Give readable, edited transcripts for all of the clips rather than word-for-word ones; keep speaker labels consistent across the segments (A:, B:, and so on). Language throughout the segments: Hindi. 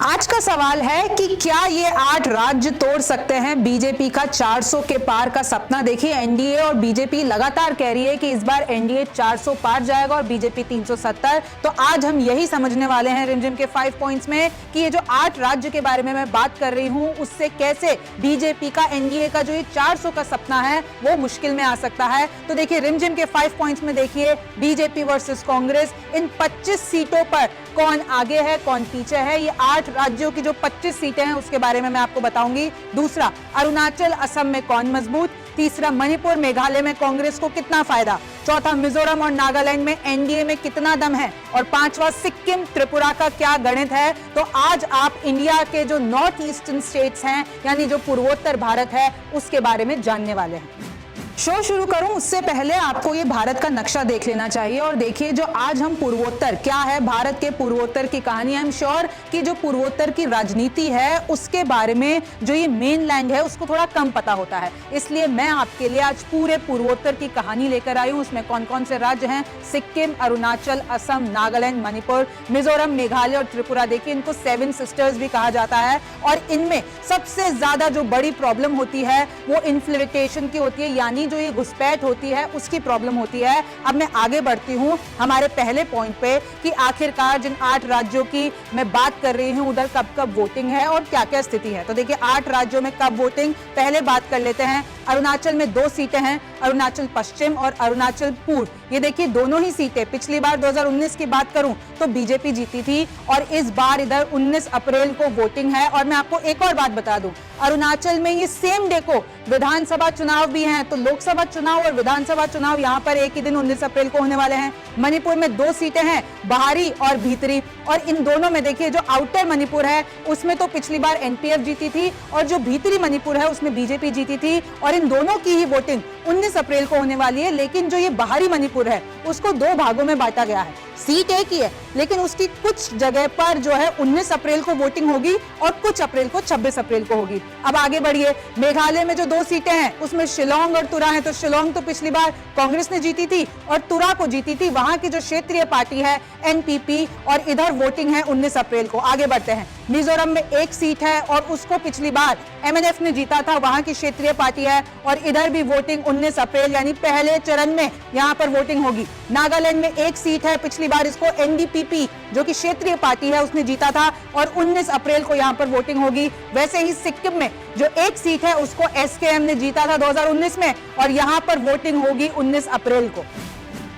A: आज का सवाल है कि क्या ये 8 राज्य तोड़ सकते हैं बीजेपी का 400 के पार का सपना। देखिए, एनडीए और बीजेपी लगातार कह रही है कि इस बार एनडीए 400 पार जाएगा और बीजेपी 370। तो आज हम यही समझने वाले हैं रिमझिम के 5 पॉइंट्स में कि ये जो 8 राज्य के बारे में मैं बात कर रही हूं उससे कैसे बीजेपी का एनडीए का जो ये 400 का सपना है वो मुश्किल में आ सकता है। तो देखिए, रिमझिम के 5 पॉइंट्स में देखिए बीजेपी वर्सेस कांग्रेस, इन 25 सीटों पर कौन आगे है कौन पीछे है। ये 8 राज्यों की जो 25 सीटें हैं उसके बारे में मैं आपको बताऊंगी। दूसरा, अरुणाचल असम में कौन मजबूत। तीसरा, मणिपुर मेघालय में कांग्रेस को कितना फायदा। चौथा, मिजोरम और नागालैंड में एनडीए में कितना दम है। और पांचवा, सिक्किम त्रिपुरा का क्या गणित है। तो आज आप इंडिया के जो नॉर्थ ईस्टर्न स्टेट्स हैं यानी जो पूर्वोत्तर भारत है उसके बारे में जानने वाले हैं। शो शुरू करूं उससे पहले आपको ये भारत का नक्शा देख लेना चाहिए। और देखिए, जो आज हम पूर्वोत्तर क्या है, भारत के पूर्वोत्तर की कहानी। आई एम श्योर कि जो पूर्वोत्तर की राजनीति है उसके बारे में जो ये मेन लैंड है उसको थोड़ा कम पता होता है, इसलिए मैं आपके लिए आज पूरे पूर्वोत्तर की कहानी लेकर आई हूं। उसमें कौन कौन से राज्य हैं, सिक्किम, अरुणाचल, असम, नागालैंड, मणिपुर, मिजोरम, मेघालय और त्रिपुरा। देखिए, इनको 7 सिस्टर्स भी कहा जाता है और इनमें सबसे ज्यादा जो बड़ी प्रॉब्लम होती है वो इन्फ्लिट्रेशन की होती है, यानी जो ये घुसपैठ होती है उसकी प्रॉब्लम होती है। अब मैं आगे बढ़ती हूं हमारे पहले पॉइंट पे कि आखिरकार जिन 8 राज्यों की मैं बात कर रही हूं उधर कब कब वोटिंग है और क्या क्या स्थिति है। तो देखिए, 8 राज्यों में कब वोटिंग, पहले बात कर लेते हैं। अरुणाचल में 2 सीटें हैं, अरुणाचल पश्चिम और अरुणाचल पूर्व। ये देखिए, दोनों ही सीटें पिछली बार 2019 की बात करूं तो बीजेपी जीती थी और इस बार इधर 19 अप्रैल को वोटिंग है। और मैं आपको एक और बात बता दूं, अरुणाचल में ये सेम डे को विधानसभा चुनाव भी हैं। तो लोकसभा चुनाव और विधानसभा चुनाव यहाँ पर एक ही दिन 19 अप्रैल को होने वाले हैं। मणिपुर में 2 सीटें हैं, बाहरी और भीतरी। और इन दोनों में देखिए, जो आउटर मणिपुर है उसमें तो पिछली बार एनपीएफ जीती थी और जो भीतरी मणिपुर है उसमें बीजेपी जीती थी। और इन दोनों की ही वोटिंग 19 अप्रैल को होने वाली है। लेकिन जो ये बाहरी मणिपुर है उसको 2 भागों में बांटा गया है। सीट एक ही है लेकिन उसकी कुछ जगह पर जो है 19 अप्रैल को वोटिंग होगी और कुछ अप्रैल को 26 अप्रैल को होगी। अब आगे बढ़िए, मेघालय में जो 2 सीटें हैं उसमें शिलोंग और तुरा है। तो शिलोंग तो पिछली बार कांग्रेस ने जीती थी और तुरा को जीती थी वहां की जो क्षेत्रीय पार्टी है एनपीपी, और इधर वोटिंग है 19 अप्रैल को। आगे बढ़ते हैं, मिजोरम में 1 सीट है और उसको पिछली बार एमएनएफ ने जीता था, वहां की क्षेत्रीय पार्टी है और इधर भी वोटिंग 19 अप्रैल यानी पहले चरण में यहां पर वोटिंग होगी। नागालैंड में 1 सीट है, पिछली बार इसको एनडीपीपी जो कि क्षेत्रीय पार्टी है उसने जीता था और 19 अप्रैल को यहां पर वोटिंग होगी। वैसे ही सिक्किम में जो 1 सीट है उसको एसकेएम ने जीता था 2019 में और यहां पर वोटिंग होगी 19 अप्रैल को।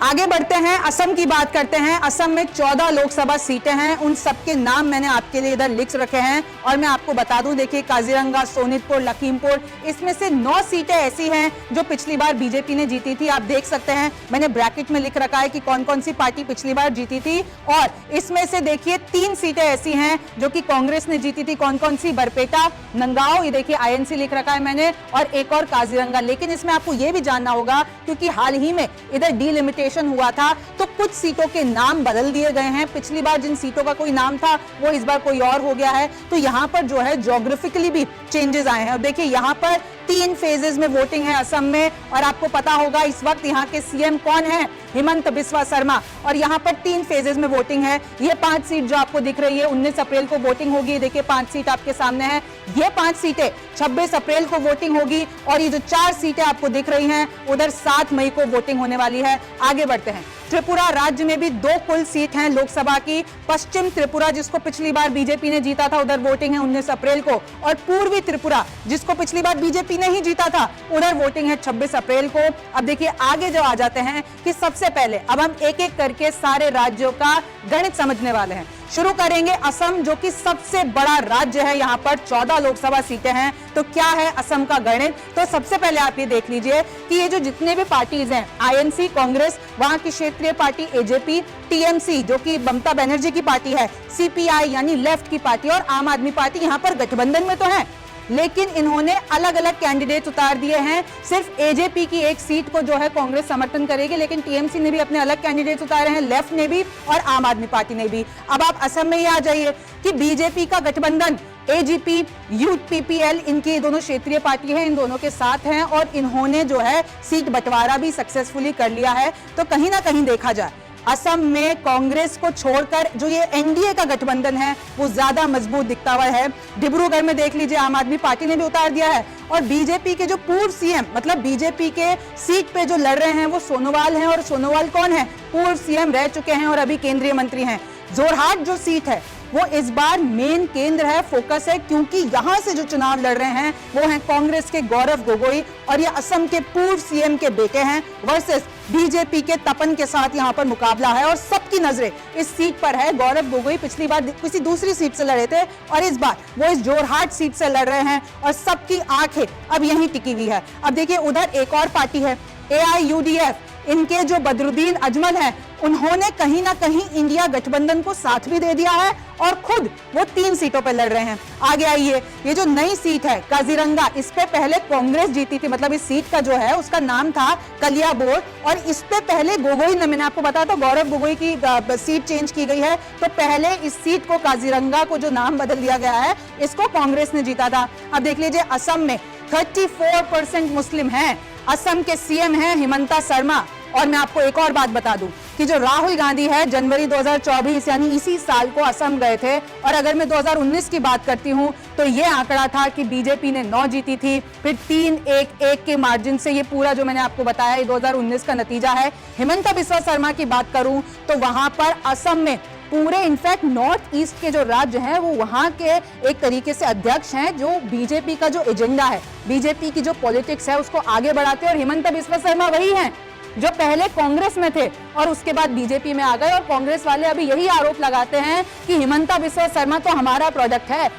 A: आगे बढ़ते हैं, असम की बात करते हैं। असम में 14 लोकसभा सीटें हैं, उन सबके नाम मैंने आपके लिए इधर लिख रखे हैं और मैं आपको बता दूं, देखिए, काजीरंगा, सोनितपुर, लखीमपुर, इसमें से 9 सीटें ऐसी हैं जो पिछली बार बीजेपी ने जीती थी। आप देख सकते हैं मैंने ब्रैकेट में लिख रखा है कि कौन कौन सी पार्टी पिछली बार जीती थी। और इसमें से देखिए 3 सीटें ऐसी हैं जो कि कांग्रेस ने जीती थी। कौन कौन सी, बरपेटा, नंगाओ, ये देखिए आईएनसी लिख रखा है मैंने, और एक और काजीरंगा। लेकिन इसमें आपको यह भी जानना होगा क्योंकि हाल ही में इधर डीलिमिटेशन हुआ था तो कुछ सीटों के नाम बदल दिए गए हैं। पिछली बार जिन सीटों का कोई नाम था वो इस बार कोई और हो गया है। तो यहां पर जो है ज्योग्राफिकली भी चेंजेस आए हैं। और देखिए, यहां पर 3 फेजेस में वोटिंग है असम में। और आपको पता होगा इस वक्त यहाँ के सीएम कौन है, हिमंत बिस्वा शर्मा। और यहाँ पर 3 फेजेस में वोटिंग है। ये 5 सीट जो आपको दिख रही है 19 अप्रैल को वोटिंग होगी। देखिए, 5 सीट आपके सामने है। ये 5 सीटें 26 अप्रैल को वोटिंग होगी और ये जो 4 सीटें आपको दिख रही हैं उधर 7 मई को वोटिंग होने वाली है। आगे बढ़ते हैं, त्रिपुरा राज्य में भी 2 कुल सीट हैं लोकसभा की। पश्चिम त्रिपुरा जिसको पिछली बार बीजेपी ने जीता था उधर वोटिंग है 19 अप्रैल को। और पूर्वी त्रिपुरा जिसको पिछली बार बीजेपी ने ही जीता था उधर वोटिंग है 26 अप्रैल को। अब देखिए, आगे जो आ जाते हैं कि सबसे पहले अब हम एक एक करके सारे राज्यों का गणित समझने वाले हैं। शुरू करेंगे असम जो कि सबसे बड़ा राज्य है, यहाँ पर 14 लोकसभा सीटें हैं। तो क्या है असम का गणित, तो सबसे पहले आप ये देख लीजिए कि ये जो जितने भी पार्टीज हैं, आईएनसी कांग्रेस, वहां की क्षेत्रीय पार्टी एजेपी, टीएमसी जो कि ममता बनर्जी की पार्टी है, सीपीआई यानी लेफ्ट की पार्टी और आम आदमी पार्टी यहाँ पर गठबंधन में तो है लेकिन इन्होंने अलग अलग कैंडिडेट उतार दिए हैं। सिर्फ एजेपी की 1 सीट को जो है कांग्रेस समर्थन करेगी, लेकिन टीएमसी ने भी अपने अलग कैंडिडेट उतारे हैं, लेफ्ट ने भी और आम आदमी पार्टी ने भी। अब आप असम में ही आ जाइए कि बीजेपी का गठबंधन एजीपी, यूथ पीपीएल, इनकी दोनों क्षेत्रीय पार्टी है, इन दोनों के साथ हैं और इन्होंने जो है सीट बंटवारा भी सक्सेसफुली कर लिया है। तो कहीं ना कहीं देखा जाए असम में कांग्रेस को छोड़कर जो ये एनडीए का गठबंधन है वो ज्यादा मजबूत दिखता हुआ है। डिब्रूगढ़ में देख लीजिए, आम आदमी पार्टी ने भी उतार दिया है और बीजेपी के जो पूर्व सीएम, मतलब बीजेपी के सीट पे जो लड़ रहे हैं वो सोनोवाल हैं। और सोनोवाल कौन है? पूर्व सीएम रह चुके हैं और अभी केंद्रीय मंत्री हैं। जोरहाट जो सीट है वो इस बार मेन केंद्र है, फोकस है, क्योंकि यहां से जो चुनाव लड़ रहे हैं वो हैं कांग्रेस के गौरव गोगोई और ये असम के पूर्व सीएम के बेटे हैं वर्सेस बीजेपी के तपन के साथ यहां पर मुकाबला है और सबकी नजरें इस सीट पर है। गौरव गोगोई पिछली बार किसी दूसरी सीट से लड़े थे और इस बार वो इस जोरहाट सीट से लड़ रहे हैं और सबकी आंखें अब यहीं टिकी हुई है। अब देखिए उधर एक और पार्टी है AIUDF, इनके जो बदरुद्दीन अजमल हैं उन्होंने कहीं ना कहीं इंडिया गठबंधन को साथ भी दे दिया है और खुद वो 3 सीटों पर लड़ रहे हैं। आगे आइए, ये जो नई सीट है काजीरंगा, इस पे पहले कांग्रेस जीती थी, मतलब इस सीट का जो है उसका नाम था कलियाबोर और इस पे पहले गोगोई ने, मैंने आपको बताया तो गौरव गोगोई की सीट चेंज की गई है, तो पहले इस सीट को काजीरंगा को जो नाम बदल दिया गया है इसको कांग्रेस ने जीता था। अब देख लीजिए असम में 34% मुस्लिम हैं। असम के सीएम हैं हिमंता शर्मा। और मैं आपको एक और बात बता दूं कि जो राहुल गांधी है जनवरी 2024 यानी इसी साल को असम गए थे और अगर मैं 2019 की बात करती हूं तो ये आंकड़ा था कि बीजेपी ने 9 जीती थी, फिर 3-1 के मार्जिन से ये पूरा जो मैंने आपको बताया 2019 का नतीजा है। हिमंता बिस्वा शर्मा की बात करूं तो वहां पर असम में पूरे इनफैक्ट नॉर्थ ईस्ट के जो राज्य हैं वो वहां के एक तरीके से अध्यक्ष हैं जो बीजेपी का जो एजेंडा है, बीजेपी की जो पॉलिटिक्स है उसको आगे बढ़ाते हैं। और हिमंता बिस्वा शर्मा वही हैं जो पहले कांग्रेस में थे और उसके बाद बीजेपी में आ गए और कांग्रेस वाले अभी यही आरोप लगाते हैं कि हिमंता बिस्वा शर्मा तो हमारा प्रोडक्ट है,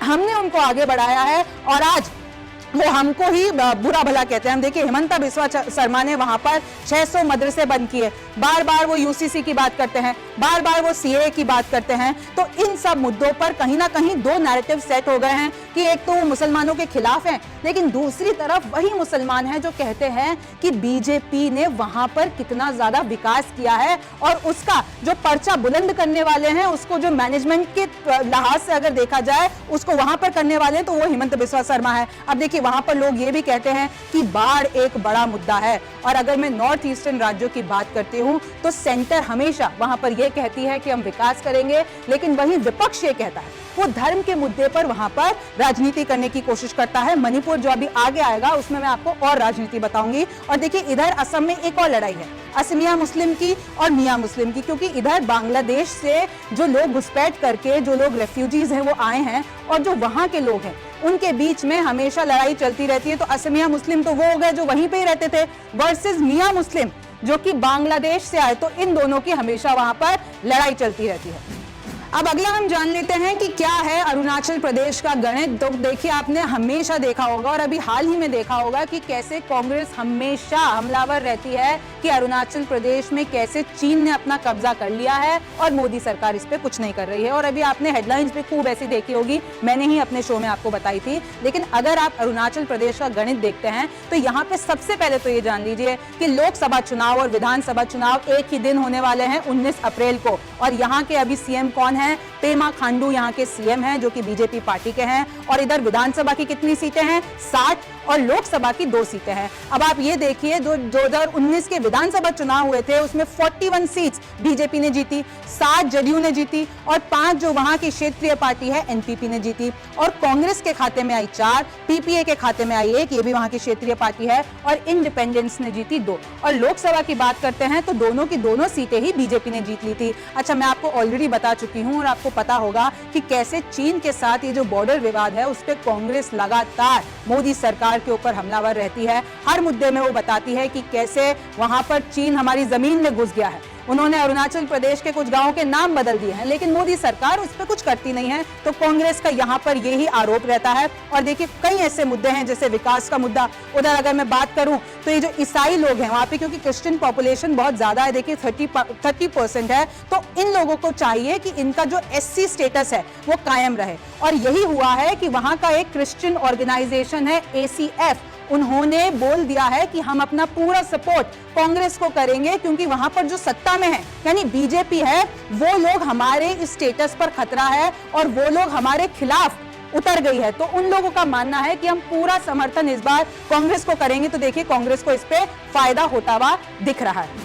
A: हमने उनको आगे बढ़ाया है और आज वो हमको ही बुरा भला कहते हैं। हम देखिए हिमंता बिस्वा शर्मा ने वहां पर 600 मदरसे बंद किए, बार बार वो यूसीसी की बात करते हैं, बार बार वो सीए की बात करते हैं। तो इन सब मुद्दों पर कहीं ना कहीं 2 नैरेटिव सेट हो गए हैं कि एक तो वो मुसलमानों के खिलाफ हैं, लेकिन दूसरी तरफ वही मुसलमान हैं जो कहते हैं कि बीजेपी ने वहां पर कितना ज्यादा विकास किया है और उसका जो पर्चा बुलंद करने वाले हैं उसको जो मैनेजमेंट के लिहाज से अगर देखा जाए उसको वहां पर करने वाले हैं तो वो हिमंता बिस्वा शर्मा है। अब देखिए वहां पर लोग ये भी कहते हैं कि बाढ़ एक बड़ा मुद्दा है और अगर मैं नॉर्थ ईस्टर्न राज्यों की बात करती हूं तो सेंटर हमेशा वहां पर यह कहती है कि हम विकास करेंगे, लेकिन वही विपक्ष ये कहता है वो धर्म के मुद्दे पर वहां पर राजनीति करने की कोशिश करता है। मणिपुर जो अभी आगे आएगा उसमें मैं आपको और राजनीति बताऊंगी। और देखिए इधर असम में एक और लड़ाई है असमिया मुस्लिम की और मियां मुस्लिम की, क्योंकि इधर बांग्लादेश से जो लोग घुसपैठ करके जो लोग रेफ्यूजीज हैं वो आए हैं और जो वहां के लोग हैं उनके बीच में हमेशा लड़ाई चलती रहती है। तो असमिया मुस्लिम तो वो हो गए जो वहीं पे ही रहते थे वर्सेस मियां मुस्लिम जो कि बांग्लादेश से आए, तो इन दोनों की हमेशा वहां पर लड़ाई चलती रहती है। अब अगला हम जान लेते हैं कि क्या है अरुणाचल प्रदेश का गणित। तो देखिए आपने हमेशा देखा होगा और अभी हाल ही में देखा होगा कि कैसे कांग्रेस हमेशा हमलावर रहती है कि अरुणाचल प्रदेश में कैसे चीन ने अपना कब्जा कर लिया है और मोदी सरकार इस पे कुछ नहीं कर रही है। और अभी आपने हेडलाइंस भी खूब ऐसी देखी होगी, मैंने ही अपने शो में आपको बताई थी। लेकिन अगर आप अरुणाचल प्रदेश का गणित देखते हैं तो यहाँ पे सबसे पहले तो ये जान लीजिए कि लोकसभा चुनाव और विधानसभा चुनाव एक ही दिन होने वाले हैं 19 अप्रैल को। और यहाँ के अभी सीएम कौन है? पेमा खांडू यहाँ के सीएम हैं जो कि बीजेपी पार्टी के हैं। और इधर विधानसभा की कितनी सीटें हैं? 60 और लोकसभा की 2 सीटें हैं। अब आप ये देखिए जो 2019 के विधानसभा चुनाव हुए थे उसमें 41 सीट्स बीजेपी ने जीती, 7 जदयू ने जीती और 5 जो वहां की क्षेत्रीय पार्टी है एनपीपी ने जीती। और कांग्रेस के खाते में आई 4, पीपीए के खाते में आई 1, ये भी वहां की क्षेत्रीय पार्टी है, और इंडिपेंडेंस ने जीती 2। और लोकसभा की बात करते हैं तो दोनों की दोनों सीटें ही बीजेपी ने जीत ली थी। अच्छा, मैं आपको ऑलरेडी बता चुकी हूं और आपको पता होगा कि कैसे चीन के साथ ये जो बॉर्डर विवाद है उस पर कांग्रेस लगातार मोदी सरकार के ऊपर हमलावर रहती है। हर मुद्दे में वो बताती है कि कैसे वहां पर चीन हमारी जमीन में घुस गया है। उन्होंने अरुणाचल प्रदेश के कुछ गांवों के नाम बदल दिए हैं, लेकिन मोदी सरकार उस पर कुछ करती नहीं है। तो कांग्रेस का यहाँ पर यही आरोप रहता है। और देखिए कई ऐसे मुद्दे हैं जैसे विकास का मुद्दा। उधर अगर मैं बात करूं तो ये जो ईसाई लोग हैं वहां पे, क्योंकि क्रिश्चियन पॉपुलेशन बहुत ज्यादा है, देखिए 30% है, तो इन लोगों को चाहिए कि इनका जो SC स्टेटस है वो कायम रहे। और यही हुआ है कि वहां का एक क्रिश्चियन ऑर्गेनाइजेशन है ACF, उन्होंने बोल दिया है कि हम अपना पूरा सपोर्ट कांग्रेस को करेंगे, क्योंकि वहां पर जो सत्ता में है यानी बीजेपी है वो लोग हमारे इस स्टेटस पर खतरा है और वो लोग हमारे खिलाफ उतर गई है। तो उन लोगों का मानना है कि हम पूरा समर्थन इस बार कांग्रेस को करेंगे। तो देखिए कांग्रेस को इस पे फायदा होता हुआ दिख रहा है।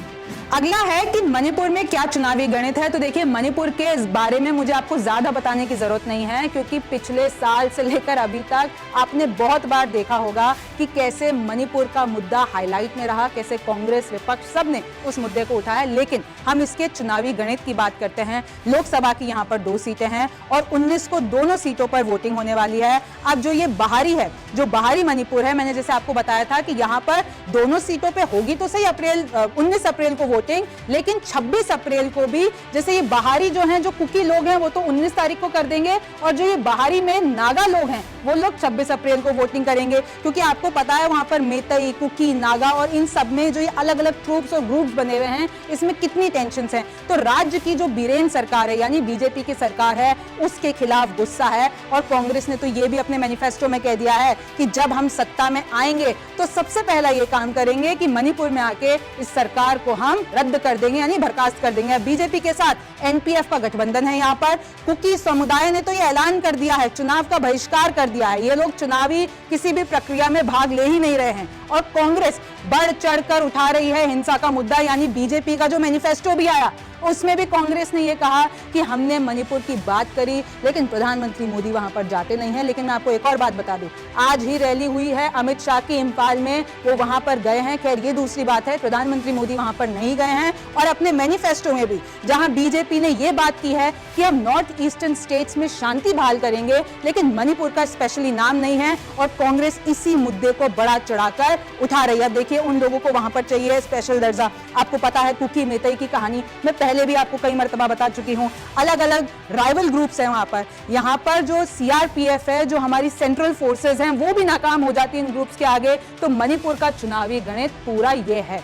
A: अगला है कि मणिपुर में क्या चुनावी गणित है। तो देखिए, मणिपुर के इस बारे में मुझे आपको ज्यादा बताने की जरूरत नहीं है, क्योंकि पिछले साल से लेकर अभी तक आपने बहुत बार देखा होगा कि कैसे मणिपुर का मुद्दा हाईलाइट में रहा, कैसे कांग्रेस, विपक्ष सब ने उस मुद्दे को उठाया। लेकिन हम इसके चुनावी गणित की बात करते हैं। लोकसभा की यहाँ पर 2 सीटें हैं और 19 को दोनों सीटों पर वोटिंग होने वाली है। अब जो ये बाहरी है, जो बाहरी मणिपुर है, मैंने जैसे आपको बताया था कि यहाँ पर दोनों सीटों पे होगी तो सही 19 अप्रैल को वोटिंग, लेकिन 26 अप्रैल को भी जैसे ये बाहरी जो हैं, जो कुकी लोग हैं, वो तो 19 तारीख को कर देंगे, और जो ये बाहरी में नागा लोग हैं वो लोग 26 अप्रैल को वोटिंग करेंगे। क्योंकि आपको पता है वहां पर मेतई, कुकी, नागा और इन सब में जो ये अलग अलग ट्रूप्स और ग्रुप्स बने हुए हैं, इसमें कितनी टेंशन है। तो राज्य की जो बीरेन सरकार है, यानी बीजेपी की सरकार है, उसके खिलाफ गुस्सा है। और कांग्रेस ने तो ये भी अपने मैनिफेस्टो में कह दिया है कि जब हम सत्ता में आएंगे तो सबसे पहला ये काम करेंगे कि मणिपुर में आके इस सरकार को हम रद्द कर देंगे, यानी बर्खास्त कर देंगे। बीजेपी के साथ एनपीएफ का गठबंधन है। यहाँ पर कुकी समुदाय ने तो ये ऐलान कर दिया है, चुनाव का बहिष्कार कर दिया है। ये लोग चुनावी किसी भी प्रक्रिया में भाग ले ही नहीं रहे हैं। और कांग्रेस बढ़ चढ़कर उठा रही है हिंसा का मुद्दा, यानी बीजेपी का जो मैनिफेस्टो भी आया उसमें भी कांग्रेस ने ये कहा कि हमने मणिपुर की बात करी, लेकिन प्रधानमंत्री मोदी वहां पर जाते नहीं है। लेकिन मैं आपको एक और बात बता दूं, आज ही रैली हुई है अमित शाह की इम्फाल में, वो वहां पर गए हैं। खैर ये दूसरी बात है, प्रधानमंत्री मोदी वहां पर नहीं गए हैं। और अपने मैनिफेस्टो में भी जहां बीजेपी ने ये बात की है कि हम नॉर्थ ईस्टर्न स्टेट्स में शांति बहाल करेंगे, लेकिन मणिपुर का स्पेशली नाम नहीं है। और कांग्रेस इसी मुद्दे को बढ़ा चढ़ाकर उठा रही है। देखिए, उन लोगों को वहां पर चाहिए स्पेशल दर्जा। आपको पता है कुकी मेतई की कहानी मैं पहले भी आपको कई मर्तबा बता चुकी हूं। अलग अलग राइवल ग्रुप्स हैं वहां पर। यहां पर जो सीआरपीएफ है, जो हमारी सेंट्रल फोर्सेस हैं, वो भी नाकाम हो जाती है इन ग्रुप्स के आगे। तो मणिपुर का चुनावी गणित पूरा ये है।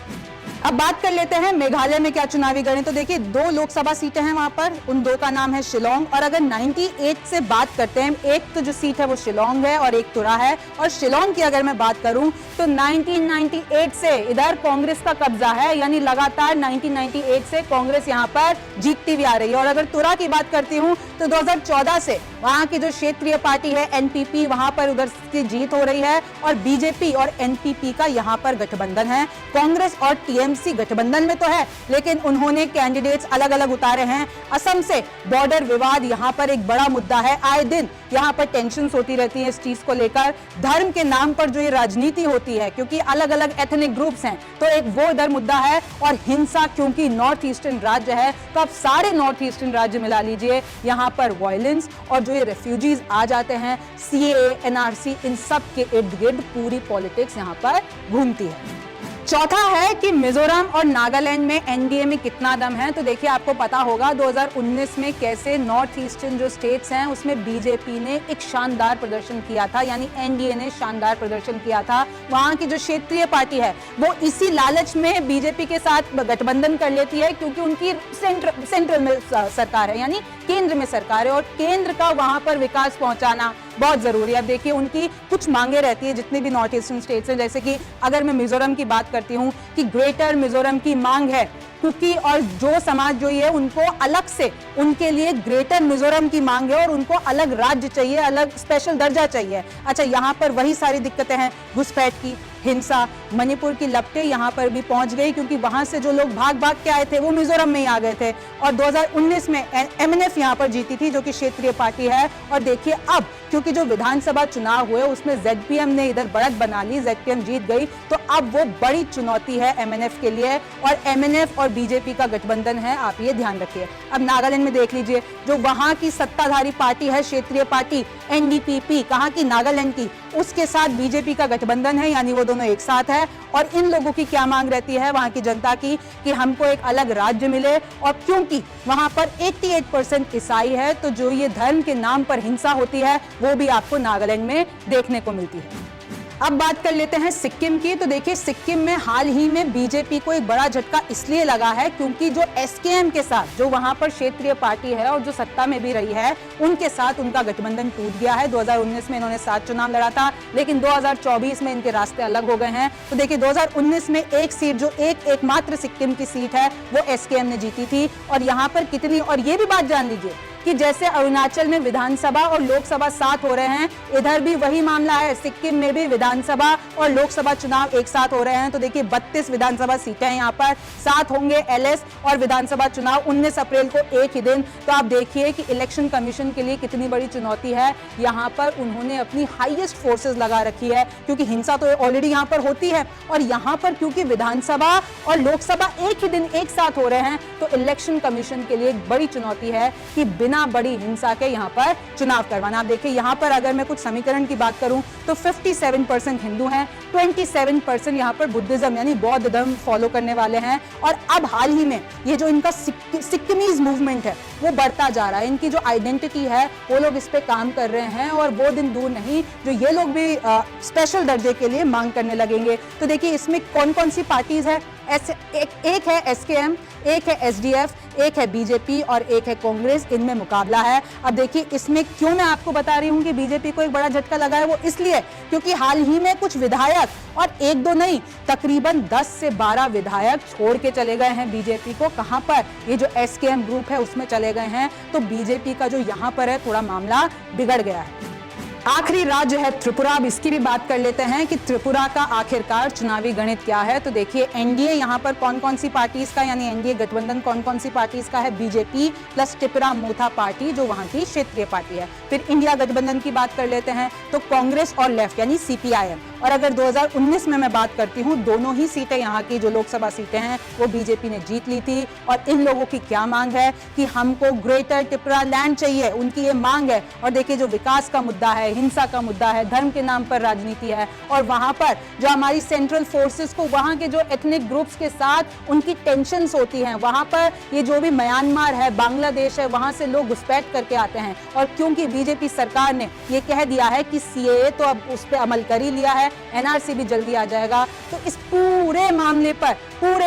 A: अब बात कर लेते हैं मेघालय में क्या चुनावी गणित। तो देखिए, 2 लोकसभा सीटें हैं वहां पर, उन 2 का नाम है शिलोंग। और अगर 98 से बात करते हैं, एक तो जो सीट है वो शिलोंग है और एक तुरा है। और शिलोंग की अगर मैं बात करूं तो 1998 से इधर कांग्रेस का कब्जा है, यानी लगातार 1998 से कांग्रेस यहां पर जीतती हुई आ रही है। और अगर तुरा की बात करती हूं तो 2014 से वहां की जो क्षेत्रीय पार्टी है एनपीपी, वहां पर उधर की जीत हो रही है। और बीजेपी और एनपीपी का यहां पर गठबंधन है। कांग्रेस और टीएमसी गठबंधन में तो है, लेकिन उन्होंने कैंडिडेट्स अलग अलग उतारे हैं। असम से बॉर्डर विवाद यहां पर एक बड़ा मुद्दा है। आए दिन यहां पर टेंशन्स होती रहती है इस चीज को लेकर। धर्म के नाम पर जो ये राजनीति होती है, क्योंकि अलग अलग एथनिक ग्रुप्स हैं, तो एक वो इधर मुद्दा है। और हिंसा, क्योंकि नॉर्थ ईस्टर्न राज्य है, तो आप सारे नॉर्थ ईस्टर्न राज्य मिला लीजिए, यहां पर वायलेंस और जो ये रेफ्यूजीज आ जाते हैं, सीएए, एनआरसी, इन सब के इर्द गिर्द पूरी पॉलिटिक्स यहां पर घूमती है। चौथा है कि मिजोरम और नागालैंड में एनडीए में कितना दम है। तो देखिए, आपको पता होगा 2019 में कैसे नॉर्थ ईस्टर्न जो स्टेट्स हैं उसमें बीजेपी ने एक शानदार प्रदर्शन किया था, यानी एनडीए ने शानदार प्रदर्शन किया था। वहां की जो क्षेत्रीय पार्टी है वो इसी लालच में बीजेपी के साथ गठबंधन कर लेती है, क्योंकि उनकी सेंट्रल में सरकार है, यानी केंद्र में सरकार है। और केंद्र का वहां पर विकास पहुंचाना बहुत जरूरी है। अब देखिए, उनकी कुछ मांगे रहती है जितनी भी नॉर्थ ईस्टर्न स्टेट्स हैं। जैसे कि अगर मैं मिजोरम की बात करती हूँ कि ग्रेटर मिजोरम की मांग है कुकी और जो समाज जो है उनको अलग से, उनके लिए ग्रेटर मिजोरम की मांग है और उनको अलग राज्य चाहिए, अलग स्पेशल दर्जा चाहिए। अच्छा, यहाँ पर वही सारी दिक्कतें हैं, घुसपैठ की, हिंसा, मणिपुर की लपटें यहाँ पर भी पहुंच गई, क्योंकि वहां से जो लोग भाग भाग के आए थे वो मिजोरम में ही आ गए थे। और 2019 में एमएनएफ यहाँ पर जीती थी, जो कि क्षेत्रीय पार्टी है। और देखिए, अब क्योंकि जो विधानसभा चुनाव हुए उसमें जेडपीएम ने इधर बढ़त बना ली, जेडपीएम जीत गई, तो अब वो बड़ी चुनौती है एमएनएफ के लिए। और एमएनएफ और बीजेपी का गठबंधन है, आप ये ध्यान रखिए। अब नागालैंड में देख लीजिए, जो वहां की सत्ताधारी पार्टी है, क्षेत्रीय पार्टी एनडीपीपी, कहां की, नागालैंड की, उसके साथ बीजेपी का गठबंधन है, यानी वो दोनों एक साथ है। और इन लोगों की क्या मांग रहती है वहां की जनता की, कि हमको एक अलग राज्य मिले। और क्योंकि वहां पर 88% ईसाई है, तो जो ये धर्म के नाम पर हिंसा होती है वो भी आपको नागालैंड में देखने को मिलती है। अब बात कर लेते हैं सिक्किम की। तो देखिए, सिक्किम में हाल ही में बीजेपी को एक बड़ा झटका इसलिए लगा है क्योंकि जो एसकेएम के साथ, जो वहां पर क्षेत्रीय पार्टी है और जो सत्ता में भी रही है, उनके साथ उनका गठबंधन टूट गया है। 2019 में इन्होंने 7 चुनाव लड़ा था, लेकिन 2024 में इनके रास्ते अलग हो गए हैं। तो देखिए, 2019 में एक सीट, जो एकमात्र सिक्किम की सीट है, वो एसकेएम ने जीती थी। और यहाँ पर कितनी, और ये भी बात जान लीजिए कि जैसे अरुणाचल में विधानसभा और लोकसभा साथ हो रहे हैं, इधर भी वही मामला है। सिक्किम में भी विधानसभा और लोकसभा चुनाव एक साथ हो रहे हैं। तो देखिए 32 विधानसभा सीटें यहाँ पर साथ होंगे, एलएस और विधानसभा चुनाव 19 अप्रैल को एक ही दिन। तो आप देखिए कि इलेक्शन कमीशन के लिए कितनी बड़ी चुनौती है। यहाँ पर उन्होंने अपनी हाईएस्ट फोर्सेस लगा रखी है, क्योंकि हिंसा तो ऑलरेडी यहाँ पर होती है और यहाँ पर क्योंकि विधानसभा और लोकसभा एक ही दिन एक साथ हो रहे हैं, तो इलेक्शन कमीशन के लिए एक बड़ी चुनौती है कि बिना बड़ी हिंसा के यहाँ पर चुनाव करवाना। आप देखिए यहाँ पर अगर मैं कुछ समीकरण की बात करूं तो 57% हिंदू हैं, 27% यहाँ पर बुद्धिज्म यानी बौद्ध धर्म फॉलो करने वाले हैं। और अब हाल ही में ये जो इनका सिक्किमीज मूवमेंट है वो बढ़ता जा रहा है। इनकी जो आइडेंटिटी है वो लोग इस पे काम कर रहे हैं और वो दिन दूर नहीं जो ये लोग भी स्पेशल दर्जे के लिए मांग करने लगेंगे। तो देखिए इसमें कौन कौन सी पार्टीज है, एक है एसकेएम, एक है एसडीएफ, एक है बीजेपी और एक है कांग्रेस। इनमें मुकाबला है। अब देखिए इसमें क्यों मैं आपको बता रही हूं कि बीजेपी को एक बड़ा झटका लगा है, वो इसलिए क्योंकि हाल ही में कुछ विधायक और एक दो नहीं तकरीबन 10 से 12 विधायक छोड़ के चले गए हैं बीजेपी को। कहां पर? ये जो एसकेएम ग्रुप है उसमें चले गए हैं। तो बीजेपी का जो यहां पर है थोड़ा मामला बिगड़ गया है। आखिरी राज्य है त्रिपुरा। अब इसकी भी बात कर लेते हैं कि त्रिपुरा का आखिरकार चुनावी गणित क्या है। तो देखिए एनडीए यहाँ पर कौन कौन सी पार्टीज का यानी एनडीए गठबंधन कौन कौन सी पार्टीज का है, बीजेपी प्लस त्रिपुरा मोथा पार्टी जो वहां की क्षेत्रीय पार्टी है। फिर इंडिया गठबंधन की बात कर लेते हैं तो कांग्रेस और लेफ्ट यानी सीपीआईएम। और अगर 2019 में मैं बात करती हूँ, दोनों ही सीटें यहाँ की जो लोकसभा सीटें हैं वो बीजेपी ने जीत ली थी। और इन लोगों की क्या मांग है कि हमको ग्रेटर त्रिपुरा लैंड चाहिए, उनकी ये मांग है। और देखिए जो विकास का मुद्दा है, हिंसा का मुद्दा है, धर्म के नाम पर राजनीति है और वहां पर जो हमारी सेंट्रल फोर्सेस को वहां के जो एथनिक ग्रुप्स के साथ उनकी टेंशन्स होती हैं, वहां पर ये जो भी म्यांमार है, बांग्लादेश है, वहां से लोग घुसपैठ करके आते हैं। और क्योंकि बीजेपी सरकार ने ये कह दिया है कि सीएए तो अब उस पर अमल कर ही लिया है, एनआरसी भी जल्दी आ जाएगा, तो इस पूरे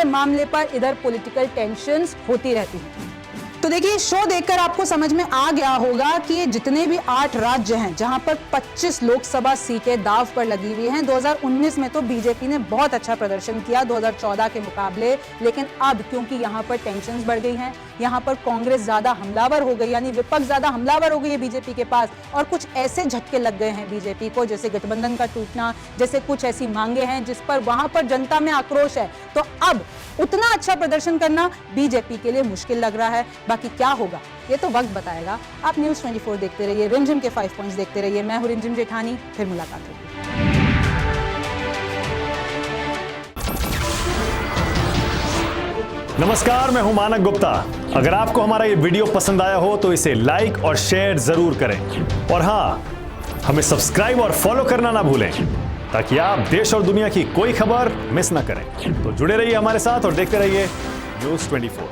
A: मामले पर इधर पॉलिटिकल टेंशन्स होती रहती हैं। तो देखिए शो देखकर आपको समझ में आ गया होगा कि ये जितने भी 8 राज्य हैं जहां पर 25 लोकसभा सीटें दांव पर लगी हुई हैं। 2019 में तो बीजेपी ने बहुत अच्छा प्रदर्शन किया 2014 के मुकाबले, लेकिन अब क्योंकि यहां पर टेंशन्स बढ़ गई हैं, यहां पर कांग्रेस ज्यादा हमलावर हो गई यानी विपक्ष ज्यादा हमलावर हो गई है बीजेपी के पास और कुछ ऐसे झटके लग गए हैं बीजेपी को, जैसे गठबंधन का टूटना, जैसे कुछ ऐसी मांगे हैं जिस पर वहां पर जनता में आक्रोश है। तो अब उतना अच्छा प्रदर्शन करना बीजेपी के लिए मुश्किल लग रहा है। बाकी क्या होगा ये तो वक्त बताएगा। आप न्यूज़ 24 देखते रहिए, रिमझिम के 5 पॉइंट्स देखते रहिए। मैं हूं रिमझिम जेठानी, फिर मुलाकात होगी।
B: नमस्कार, मैं हूं मानक गुप्ता। अगर आपको हमारा ये वीडियो पसंद आया हो तो इसे लाइक और शेयर जरूर करें और हाँ, हमें सब्सक्राइब और फॉलो करना ना भूलें ताकि आप देश और दुनिया की कोई खबर मिस ना करें। तो जुड़े रहिए हमारे साथ और देखते रहिए न्यूज़ 24।